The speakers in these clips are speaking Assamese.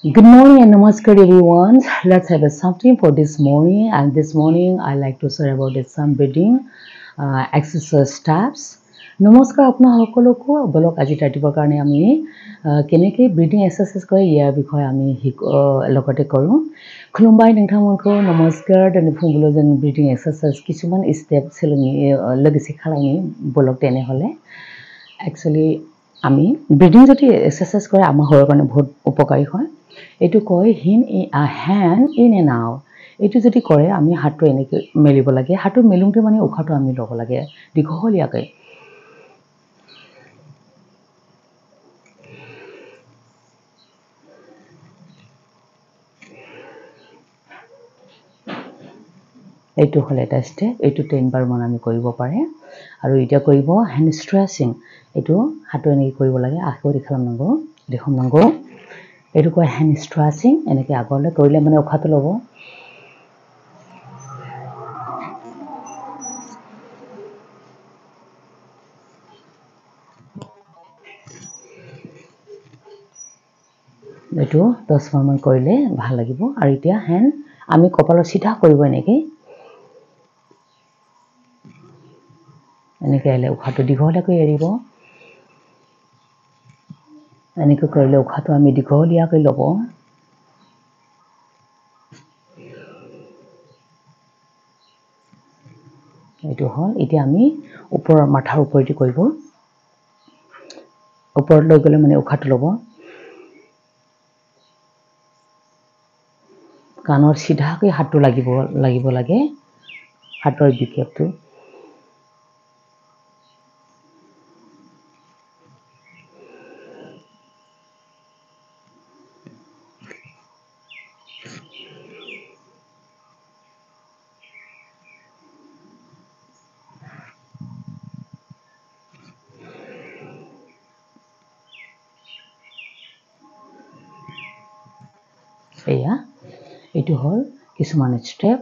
Good morning and namaskar everyone. Let's have something for this morning. And this morning I like to share about some breathing exercise steps. নমস্কাৰ আপোনাক সকলোকে বলক আজি ৰাতিপুৱাৰ কাৰণে আমি কেনেকৈ ব্ৰিডিং এক্সাৰসাইজ কৰে ইয়াৰ বিষয়ে আমি লগতে কৰোঁ খুলুমবাই नोंथांमोनखौ নমস্কাৰ দিनै ফুংবুলো जों ব্ৰিডিং এক্সাৰসাইজ কিছুমান স্টেপ सोलोंनि लोगोसे खालामनि বলক তেনে হলে एक्चुअली আমি ব্ৰিডিং যদি এক্সাৰসাইজ কৰে আমাৰ শৰীৰৰ কাৰণে বহুত উপকাৰী হয় এটো কয় হিন আ হ্যান্ড ইন এন্ড আউট এটো যদি কৰে আমি হাতটো এনেকৈ মেলিব লাগে হাতটো মেলুংতে মানে উখাটো আমি লব লাগে দীঘলীয়াকৈ এটো হলে এটা স্টেপ এটো 10 বাৰ মান আমি কৰিব পাৰে আৰু এটা কৰিব হ্যান্ড স্ট্ৰেচিং এটো হাতটো এনেকৈ কৰিব লাগে আকৌ দেখম নাংগো এটো কয় হ্যান্ড স্ট্ৰেচিং এনেকৈ আগলৈ কৰিলে মানে উখাটো লব এটো 10 বাৰ মান কৰিলে ভাল লাগিব আৰু এতিয়া হ্যান্ড আমি কপালৰ সিধা কৰিব এনেকৈ এনেকৈ এলে উখাটো দীঘলীয়াকৈ এৰিব এনেকৈ কৰিলে উখাটো আমি দীঘলীয়াকৈ লব এটো হল এতিয়া আমি ওপৰৰ মাথাৰ ওপৰতে কৰিব ওপৰত লৈ গলে মানে উখাটো লব কানৰ সিধাকৈ হাতটো লাগিব লাগে হাতৰ বিকেপটো এয়া এটো হল কিছুমান স্টেপ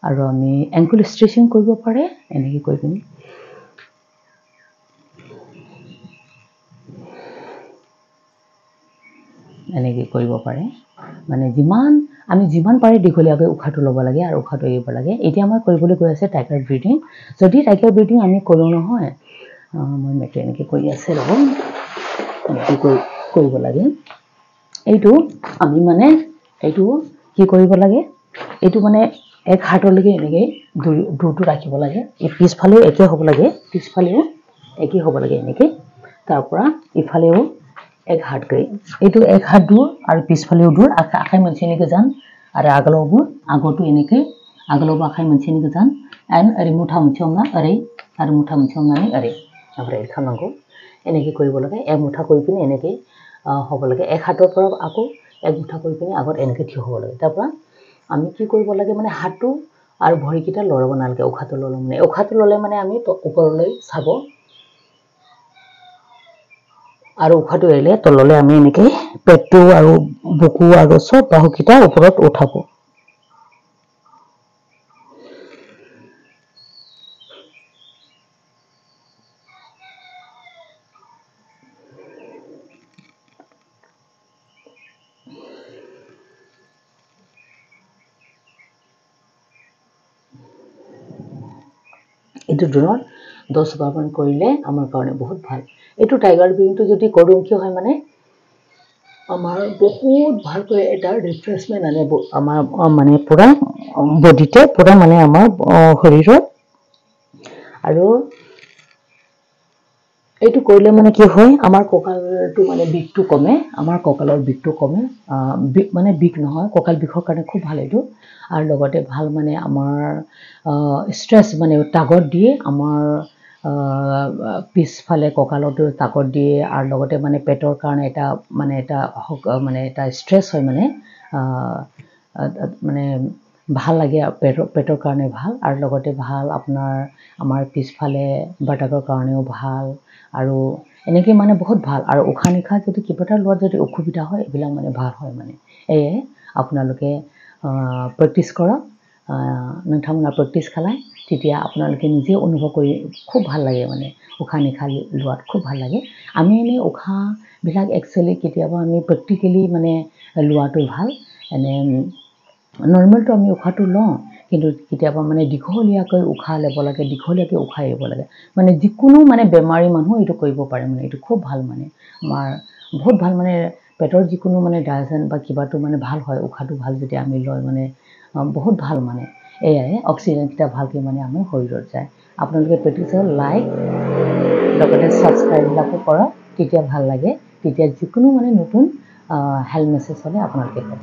আৰু আমি এংকল ষ্ট্ৰেচিং কৰিব পাৰে এনেকৈ কৈ পিনি এনেকৈ কৰিব পাৰে মানে আমি যিমান পাৰে দীঘলীয়াকৈ উখাটো লব লাগে আৰু উখাটো এৰিব লাগে এতিয়া মই কৰিবলৈ গৈ আছে টাইগাৰ ব্ৰিডিং যদি টাইগাৰ ব্ৰিডিং আমি কৰো নহয় মই মেটে এনেকৈ কৰি আছে ৰব কৰিব লাগে এইটো আমি মানে এইটো কি কৰিব লাগে এইটো মানে এক হাতলৈকে এনেকৈ দূৰটো ৰাখিব লাগে এই পিছফালেও একে হ'ব লাগে পিছফালেও একে হ'ব লাগে এনেকৈ তাৰ পৰা ইফালেও এক হাত গৈ এইটো এক হাত দূৰ আৰু পিছফালেও দূৰ আখাই মনছেনিকে যান আৰু আগতো এনেকৈ আগলবো আখাই মনছেনিকে যান এন্ড ओरै मुठा मोनसे हमना ओरै आरो मुठा मोनसे हमनानै ओरै ओमफ्राय खालामनांगौ এনেকৈ কৰিব লাগে এক মুঠা কৰি পিনে এনেকৈ হ'ব লাগে এক হাতৰ পৰা আকৌ এক মুঠা কৰি পিনে আগত এনেকৈ থিয় হ'ব লাগে তাৰ পৰা আমি কি কৰিব লাগে মানে হাতটো আৰু ভৰিকিটা লৰাব নালাগে উখাটো ললে মানে আমি ওপৰলৈ চাব আৰু উখাটো এলে তললে আমি এনেকৈ পেটটো আৰু বুকু আৰু সব বাহুকিটা ওপৰত উঠাব এটো দূৰত 10 বাৰ মান কৰিলে আমাৰ কাৰণে বহুত ভাল এটো টাইগাৰ ব্ৰিডিংটো যদি কৰো কি হয় মানে আমাৰ বহুত ভালকৈ এটা ৰিফ্ৰেশমেন্ট আনে আমাৰ মানে পুৰা বডিতে পুৰা মানে আমাৰ শৰীৰত আৰু এইটো কৰিলে মানে কি হয় আমাৰ কঁকালটো মানে বিষটো কমে আমাৰ কঁকালৰ বিষটো কমে মানে বিষ নহয় কঁকাল বিষৰ কাৰণে খুব ভাল এইটো আৰু লগতে ভাল মানে আমাৰ ষ্ট্ৰেছ মানে তাগত দিয়ে আমাৰ পিছফালে কঁকালটো তাগত দিয়ে আৰু লগতে মানে পেটৰ কাৰণে এটা ষ্ট্ৰেছ হয় মানে ভাল লাগে পেটৰ কাৰণে ভাল আৰু লগতে ভাল আমাৰ পিছফালে বাটাকৰ কাৰণেও ভাল আৰু এনেকৈ মানে বহুত ভাল আৰু উখা নিখা যদি কিবাটা লোৱাৰ যদি অসুবিধা হয় এবিলাক মানে ভাল হয় মানে আপোনালোকে প্ৰেক্টিস কৰক नोंथांमोना प्रेक्टिस खालाय তেতিয়া আপোনালোকে নিজে অনুভৱ কৰি খুব ভাল লাগে মানে উশাহ নিশাহ লোৱাত খুব ভাল লাগে আমি এনে উশাহবিলাক একচুৱেলি কেতিয়াবা আমি প্ৰেক্টিকেলি মানে লোৱাটো ভাল এনে নৰ্মেলটো আমি উশাহটো লওঁ কিন্তু কেতিয়াবা মানে দীঘলীয়াকৈ উশাহ ল'ব লাগে দীঘলীয়াকৈ উশাহ এৰিব লাগে মানে যিকোনো মানে বেমাৰী মানুহ এইটো কৰিব পাৰে মানে এইটো খুব ভাল মানে আমাৰ বহুত ভাল মানে পেটৰ যিকোনো মানে ডাইজেন বা কিবাটো মানে ভাল হয় উশাহটো ভাল যেতিয়া আমি লয় মানে বহুত ভাল মানে এয়াই অক্সিজেনকেইটা ভালকৈ মানে আমাৰ শৰীৰত যায় আপোনালোকে প্ৰেক্টিছ লাইক লগতে ছাবস্ক্ৰাইববিলাকো কৰক তেতিয়া ভাল লাগে তেতিয়া যিকোনো মানে নতুন হেল্থ মেছেজ হ'লে আপোনালোকে পাব